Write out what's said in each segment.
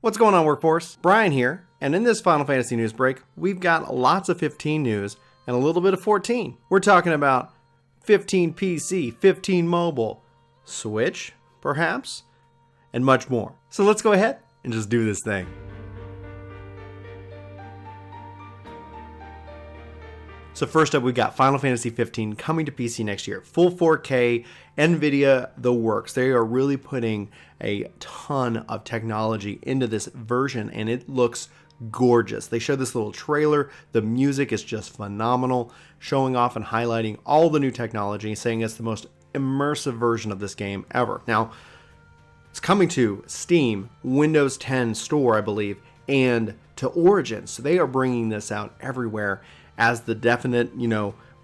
What's going on, workforce? Brian here, and in this Final Fantasy news break, we've got lots of 15 news and a little bit of 14. We're talking about 15 PC, 15 mobile, Switch, perhaps, and much more. So let's go ahead and just do this thing. So first up, we've got Final Fantasy 15 coming to PC next year. Full 4K, NVIDIA, the works. They are really putting a ton of technology into this version, and it looks gorgeous. They showed this little trailer. The music is just phenomenal, showing off and highlighting all the new technology, saying it's the most immersive version of this game ever. Now, it's coming to Steam, Windows 10 Store, I believe, and to Origin. So they are bringing this out everywhere as the definite,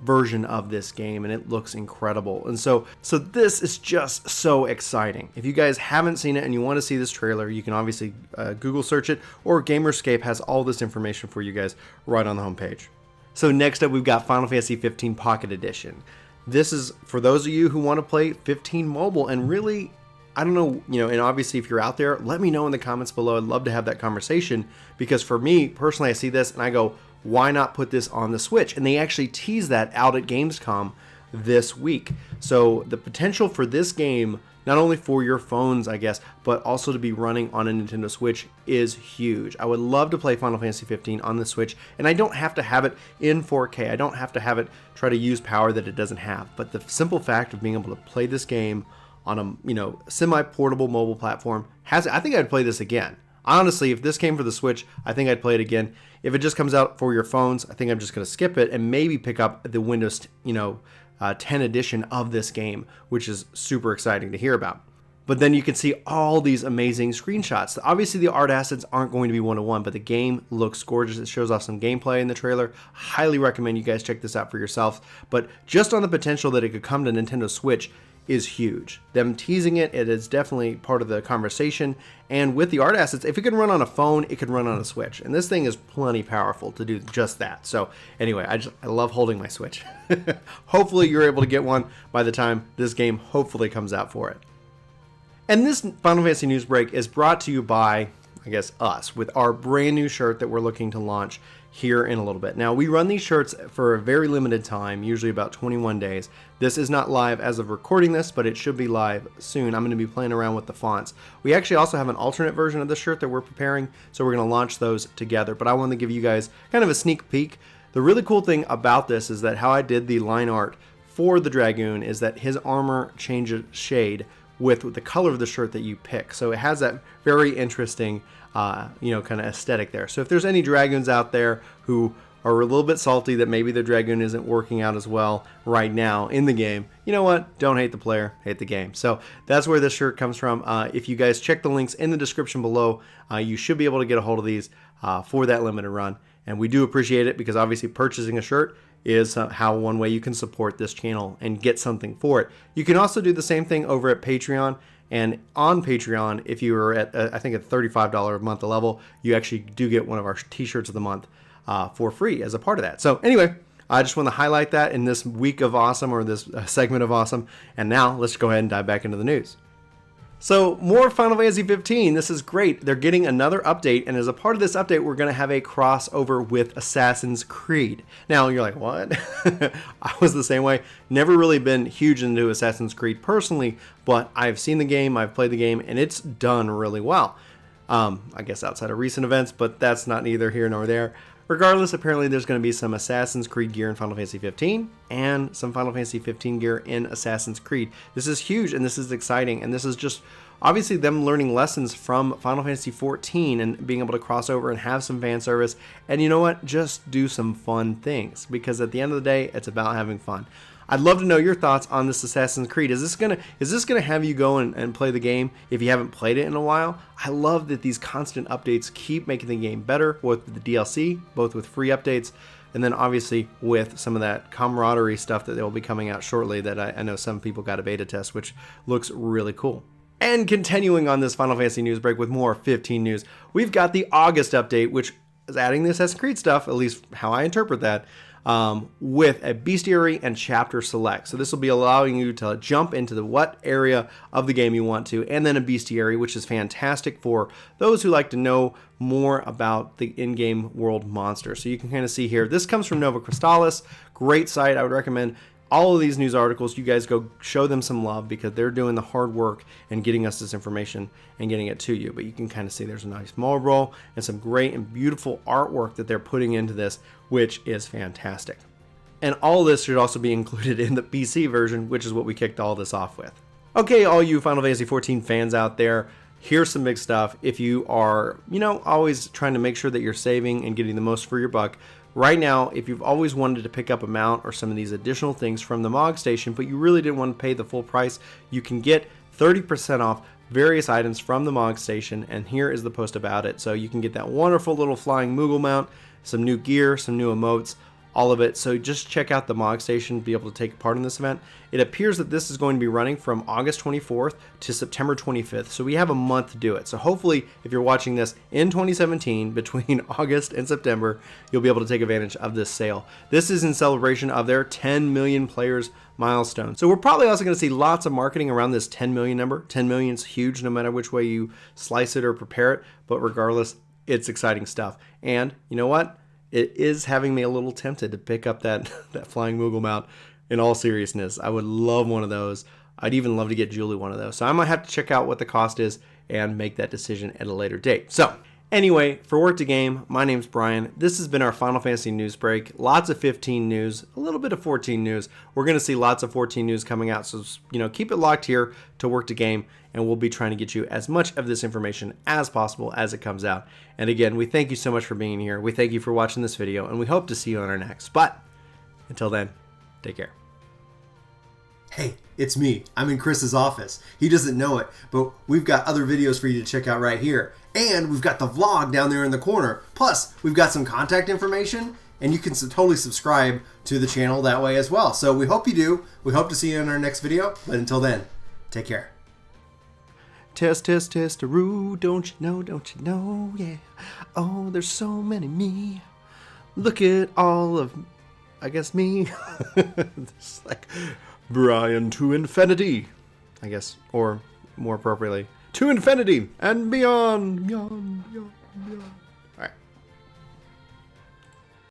version of this game, and it looks incredible. And so this is just so exciting. If you guys haven't seen it and you want to see this trailer, you can obviously Google search it, or Gamerscape has all this information for you guys right on the homepage. So next up, we've got Final Fantasy 15 Pocket Edition. This is for those of you who want to play 15 mobile, and really, I don't know, and obviously if you're out there, let me know in the comments below. I'd love to have that conversation, because for me personally, I see this and I go, why not put this on the Switch? And they actually teased that out at Gamescom this week. So the potential for this game, not only for your phones, I guess, but also to be running on a Nintendo Switch is huge. I would love to play Final Fantasy 15 on the Switch, and I don't have to have it in 4K. I don't have to have it try to use power that it doesn't have. But the simple fact of being able to play this game on a semi-portable mobile platform I think I'd play this again. Honestly, if this came for the Switch, I think I'd play it again. If it just comes out for your phones, I think I'm just going to skip it and maybe pick up the Windows 10 edition of this game, which is super exciting to hear about. But then you can see all these amazing screenshots. Obviously, the art assets aren't going to be one-to-one, but the game looks gorgeous. It shows off some gameplay in the trailer. Highly recommend you guys check this out for yourselves. But just on the potential that it could come to Nintendo Switch is huge. Them teasing it is definitely part of the conversation. And with the art assets, if it can run on a phone, it can run on a Switch. And this thing is plenty powerful to do just that. So anyway, I love holding my Switch. Hopefully you're able to get one by the time this game hopefully comes out for it. And this Final Fantasy news break is brought to you by, I guess, us, with our brand new shirt that we're looking to launch here in a little bit. Now, we run these shirts for a very limited time, usually about 21 days. This is not live as of recording this, but it should be live soon. I'm going to be playing around with the fonts. We actually also have an alternate version of the shirt that we're preparing, so we're going to launch those together. But I want to give you guys kind of a sneak peek. The really cool thing about this is that how I did the line art for the Dragoon is that his armor changes shade with the color of the shirt that you pick. So it has that very interesting kind of aesthetic there. So if there's any Dragoons out there who are a little bit salty that maybe the Dragoon isn't working out as well right now in the game, you know what? Don't hate the player, hate the game. So that's where this shirt comes from. If you guys check the links in the description below, you should be able to get a hold of these for that limited run. And we do appreciate it, because obviously purchasing a shirt is how one way you can support this channel and get something for it. You can also do the same thing over at Patreon. And on Patreon, if you are at, I think, at $35 a month level, you actually do get one of our t-shirts of the month for free as a part of that. So anyway, I just want to highlight that in this week of awesome, or this segment of awesome. And now let's go ahead and dive back into the news. So more Final Fantasy 15. This is great. They're getting another update, and as a part of this update, we're going to have a crossover with Assassin's Creed. Now you're like, what? I was the same way. Never really been huge into Assassin's Creed personally, but I've seen the game, I've played the game, and it's done really well. I guess outside of recent events, but that's not neither here nor there. Regardless, apparently there's going to be some Assassin's Creed gear in Final Fantasy 15 and some Final Fantasy 15 gear in Assassin's Creed. This is huge, and this is exciting, and this is just obviously them learning lessons from Final Fantasy 14 and being able to cross over and have some fan service, and you know what? Just do some fun things, because at the end of the day, it's about having fun. I'd love to know your thoughts on this Assassin's Creed. Is this gonna have you go and play the game if you haven't played it in a while? I love that these constant updates keep making the game better, both with the DLC, both with free updates, and then obviously with some of that camaraderie stuff that will be coming out shortly that I know some people got a beta test, which looks really cool. And continuing on this Final Fantasy news break with more 15 news, we've got the August update, which is adding the Assassin's Creed stuff, at least how I interpret that. with a bestiary and chapter select. So this will be allowing you to jump into the what area of the game you want to, and then a bestiary, which is fantastic for those who like to know more about the in-game world monster. So you can kind of see here, this comes from Nova Crystallis, great site. I would recommend all of these news articles. You guys go show them some love because they're doing the hard work and getting us this information and getting it to you. But you can kind of see there's a nice marble and some great and beautiful artwork that they're putting into this, which is fantastic. And all this should also be included in the PC version, which is what we kicked all this off with. Okay, all you Final Fantasy XIV fans out there, here's some big stuff. If you are, always trying to make sure that you're saving and getting the most for your buck, right now, if you've always wanted to pick up a mount or some of these additional things from the Mogstation, but you really didn't want to pay the full price, you can get 30% off various items from the Mogstation, and here is the post about it. So you can get that wonderful little flying Moogle mount, some new gear, some new emotes, all of it. So just check out the Mogstation, be able to take part in this event. It appears that this is going to be running from August 24th to September 25th. So we have a month to do it. So hopefully if you're watching this in 2017, between August and September, you'll be able to take advantage of this sale. This is in celebration of their 10 million players milestone. So we're probably also going to see lots of marketing around this 10 million number. 10 million is huge no matter which way you slice it or prepare it. But regardless, it's exciting stuff. And you know what? It is having me a little tempted to pick up that flying Moogle mount. In all seriousness, I would love one of those. I'd even love to get Julie one of those. So I might have to check out what the cost is and make that decision at a later date. So anyway, for Work to Game, my name's Brian. This has been our Final Fantasy news break. Lots of 15 news, a little bit of 14 news. We're going to see lots of 14 news coming out. So, keep it locked here to Work to Game, and we'll be trying to get you as much of this information as possible as it comes out. And again, we thank you so much for being here. We thank you for watching this video, and we hope to see you on our next. But until then, take care. Hey, it's me. I'm in Chris's office. He doesn't know it, but we've got other videos for you to check out right here. And we've got the vlog down there in the corner. Plus, we've got some contact information, and you can totally subscribe to the channel that way as well. So we hope you do. We hope to see you in our next video. But until then, take care. Test, test, test-a-roo, don't you know, yeah. Oh, there's so many me. Look at all of, I guess, me. It's like Brian to infinity, I guess, or more appropriately, to infinity and beyond, beyond, beyond, beyond.